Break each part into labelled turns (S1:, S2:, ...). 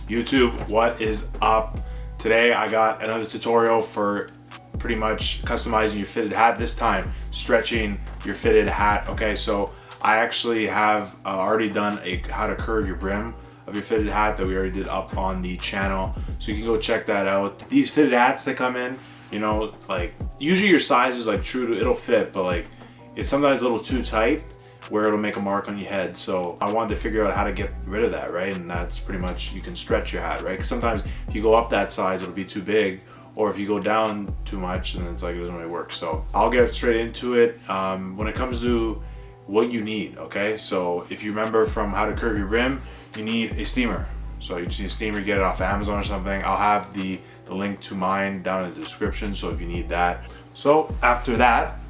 S1: YouTube, what is up? Today I got another tutorial for pretty much customizing your fitted hat, this time stretching your fitted hat. Okay, so I actually have already done a how to curve your brim of your fitted hat that we already did up on the channel, so you can go check that out. These fitted hats that come in, you know, like usually your size is like true to, it'll fit, but like it's sometimes a little too tight where it'll make a mark on your head. So I wanted to figure out how to get rid of that, right? And that's pretty much, you can stretch your hat, right? Because sometimes if you go up that size, it'll be too big, or if you go down too much, then it's like it doesn't really work. So I'll get straight into it. When it comes to what you need, okay? So if you remember from how to curve your brim, you need a steamer. So you just need a steamer, get it off Amazon or something. I'll have the link to mine down in the description, so if you need that. So after that,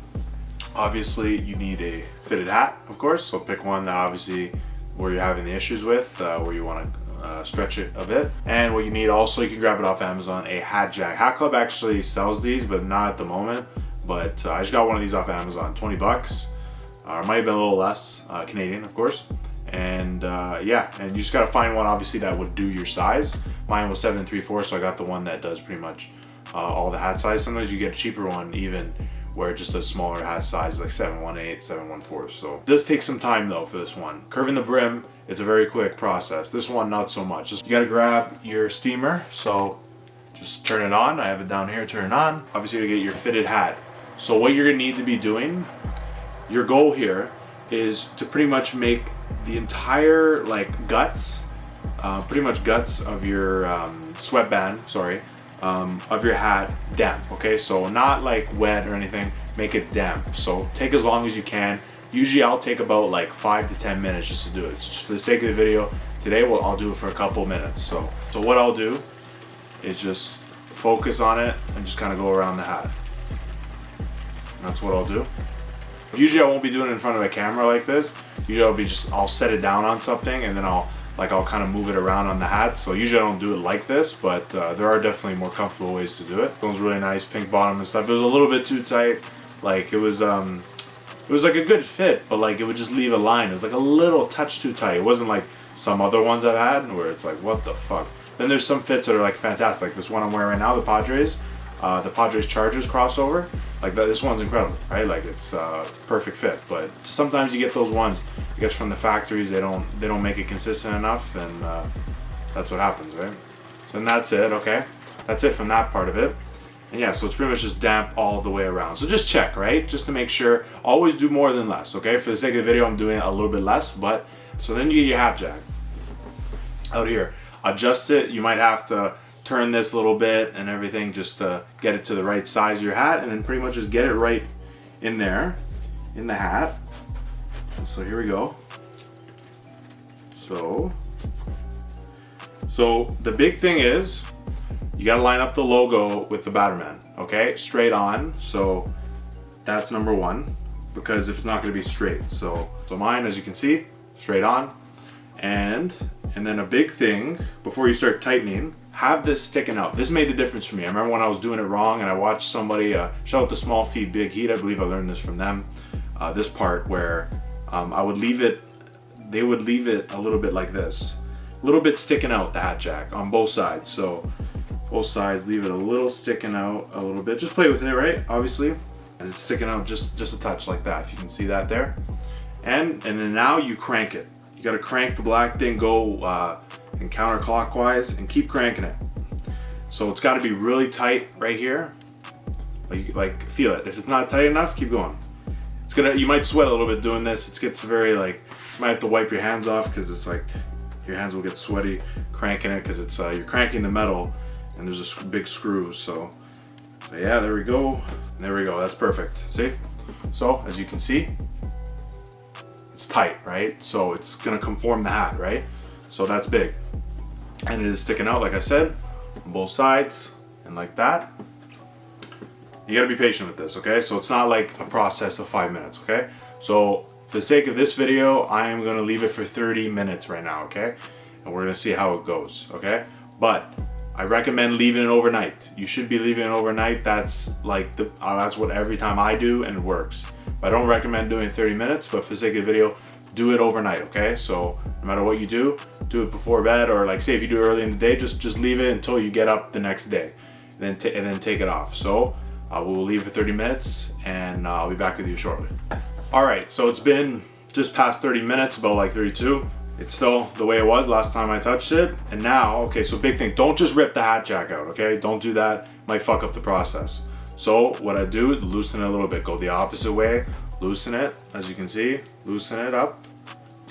S1: obviously you need a fitted hat, of course. So pick one that obviously where you're having the issues with, where you want to stretch it a bit. And what you need also, you can grab it off Amazon, a hat jack. Hat Club actually sells these, but not at the moment. But I just got one of these off Amazon, 20 bucks. Or might have been a little less, Canadian, of course. And yeah, and you just gotta find one obviously that would do your size. Mine was 7 3/4, so I got the one that does pretty much all the hat size. Sometimes you get a cheaper one even where just a smaller hat size, like 7/1/8, 7/1/4. So it does take some time though for this one. Curving the brim, it's a very quick process. This one, not so much. Just, you gotta grab your steamer, so just turn it on. I have it down here, turn it on. Obviously to get your fitted hat. So what you're gonna need to be doing, your goal here is to pretty much make the entire like guts, pretty much guts of your sweatband, of your hat damp. Okay, so not like wet or anything, make it damp. So take as long as you can. Usually I'll take about like 5 to 10 minutes just to do it. Just for the sake of the video today, I'll do it for a couple minutes. So what I'll do is just focus on it and just kind of go around the hat. That's what I'll do. Usually I won't be doing it in front of a camera like this. Usually I'll set it down on something and then I'll kind of move it around on the hat. So usually I don't do it like this, but there are definitely more comfortable ways to do it. It was really nice, pink bottom and stuff. It was a little bit too tight. Like it was like a good fit, but like it would just leave a line. It was like a little touch too tight. It wasn't like some other ones I've had where it's like, what the fuck? Then there's some fits that are like fantastic. Like this one I'm wearing right now, the Padres Chargers crossover. Like that, this one's incredible, right? Like it's perfect fit. But sometimes you get those ones, I guess from the factories, they don't make it consistent enough, and that's what happens, right? So then that's it, okay? That's it from that part of it. And yeah, so it's pretty much just damp all the way around. So just check, right? Just to make sure, always do more than less, okay? For the sake of the video, I'm doing a little bit less, but so then you get your hat jack out here. Adjust it. You might have to turn this a little bit and everything just to get it to the right size of your hat, and then pretty much just get it right in there in the hat. So here we go. So the big thing is you got to line up the logo with the Batterman, okay? Straight on. So that's number one, because it's not going to be straight. So mine, as you can see, straight on. And then a big thing before you start tightening, have this sticking out. This made the difference for me. I remember when I was doing it wrong and I watched somebody, shout out to Small Feet Big Heat, I believe I learned this from them. This part where they would leave it a little bit like this. A little bit sticking out, the hat jack, on both sides. So both sides, leave it a little sticking out a little bit. Just play with it, right? Obviously. And it's sticking out just a touch like that, if you can see that there. And then now you crank it. You gotta crank the black thing, go and counterclockwise and keep cranking it. So it's gotta be really tight right here. Like feel it. If it's not tight enough, keep going. You might sweat a little bit doing this. It gets very like, you might have to wipe your hands off because it's like, your hands will get sweaty cranking it because it's, you're cranking the metal and there's a big screw. So yeah, there we go. There we go, that's perfect. See? So as you can see, it's tight, right? So it's gonna conform the hat, right? So that's big. And it is sticking out, like I said, on both sides and like that. You gotta be patient with this, okay? So it's not like a process of 5 minutes, okay? So for the sake of this video, I am gonna leave it for 30 minutes right now, okay? And we're gonna see how it goes, okay? But I recommend leaving it overnight. You should be leaving it overnight. That's like that's what every time I do, and it works. But I don't recommend doing 30 minutes, but for the sake of the video, do it overnight, okay? So no matter what you do, do it before bed, or like say if you do it early in the day, just leave it until you get up the next day, and then take it off. So we'll leave for 30 minutes, and I'll be back with you shortly. All right, so it's been just past 30 minutes, about like 32. It's still the way it was last time I touched it. And now, okay, so big thing, don't just rip the hat jack out, okay? Don't do that, might fuck up the process. So what I do is loosen it a little bit, go the opposite way, loosen it, as you can see, loosen it up,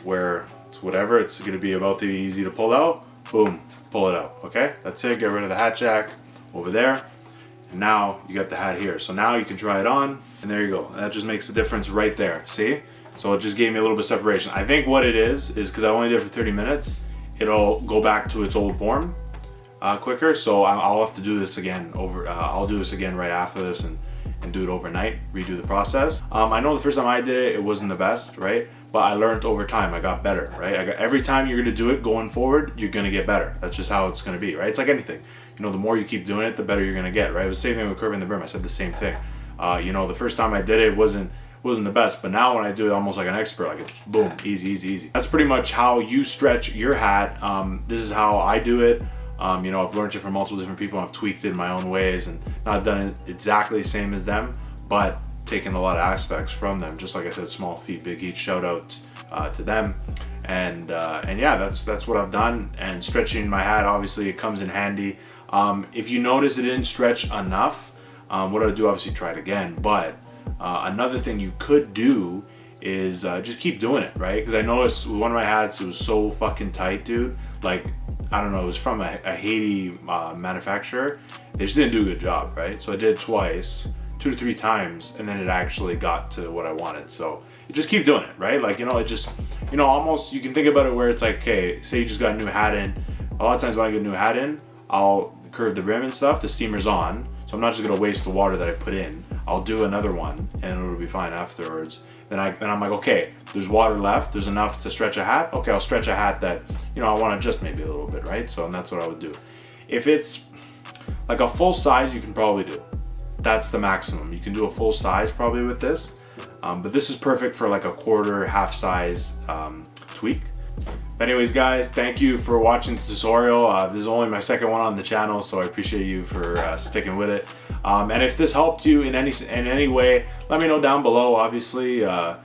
S1: where it's whatever, it's gonna be about to be easy to pull out, boom, pull it out, okay? That's it, get rid of the hat jack over there. And now you got the hat here. So now you can try it on, and there you go. That just makes a difference right there, see? So it just gave me a little bit of separation. I think what it is because I only did it for 30 minutes, it'll go back to its old form quicker. So I'll have to do this again I'll do this again right after this and do it overnight, redo the process. I know the first time I did it, it wasn't the best, right? But I learned over time, I got better, right? Every time you're gonna do it going forward, you're gonna get better. That's just how it's gonna be, right? It's like anything. You know, the more you keep doing it, the better you're gonna get, right? It was the same thing with curving the brim. I said the same thing. You know, the first time I did it, it wasn't the best, but now when I do it almost like an expert, like it's boom, easy, easy, easy. That's pretty much how you stretch your hat. This is how I do it. You know, I've learned it from multiple different people. I've tweaked it in my own ways and not done it exactly the same as them, but taken a lot of aspects from them. Just like I said, small feet, big eat, shout out to them. And yeah, that's what I've done. And stretching my hat, obviously it comes in handy. If you notice it didn't stretch enough, what I do, obviously try it again. But another thing you could do is just keep doing it, right? Because I noticed with one of my hats, it was so fucking tight, dude. Like, I don't know, it was from a Haiti manufacturer. They just didn't do a good job, right? So I did it twice, 2 to 3 times, and then it actually got to what I wanted. So you just keep doing it, right? Like, you know, it just, you know, almost, you can think about it where it's like, okay, say you just got a new hat in. A lot of times when I get a new hat in, I'll curve the brim and stuff, the steamer's on. So I'm not just gonna waste the water that I put in. I'll do another one and it'll be fine afterwards. Then I'm like, okay, there's water left, there's enough to stretch a hat. Okay, I'll stretch a hat that, you know, I wanna adjust maybe a little bit, right? So that's what I would do. If it's like a full size, you can probably do. That's the maximum. You can do a full size probably with this. But this is perfect for like a quarter, half size tweak. But anyways, guys, thank you for watching the tutorial. This is only my second one on the channel, so I appreciate you for sticking with it. And if this helped you in any way, let me know down below. Obviously, I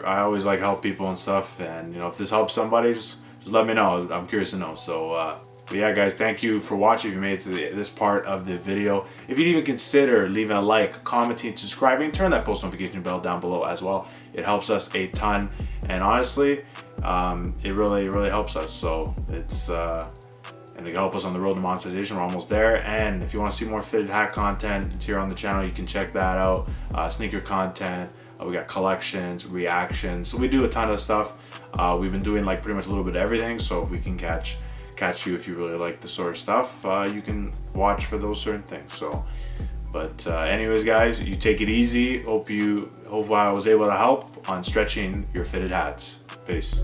S1: always like help people and stuff, and you know, if this helps somebody, just let me know. I'm curious to know. So, but yeah, guys, thank you for watching. If you made it to this part of the video, if you'd even consider leaving a like, commenting, subscribing, turn that post notification bell down below as well. It helps us a ton, and honestly, it really helps us. So it's and it can help us on the road to monetization. We're almost there. And if you want to see more fitted hat content, it's here on the channel. You can check that out. Sneaker content. We got collections, reactions. So we do a ton of stuff. We've been doing like pretty much a little bit of everything. So if we can catch you if you really like the sort of stuff, you can watch for those certain things. So, but anyways, guys, you take it easy. Hope I was able to help on stretching your fitted hats. Peace.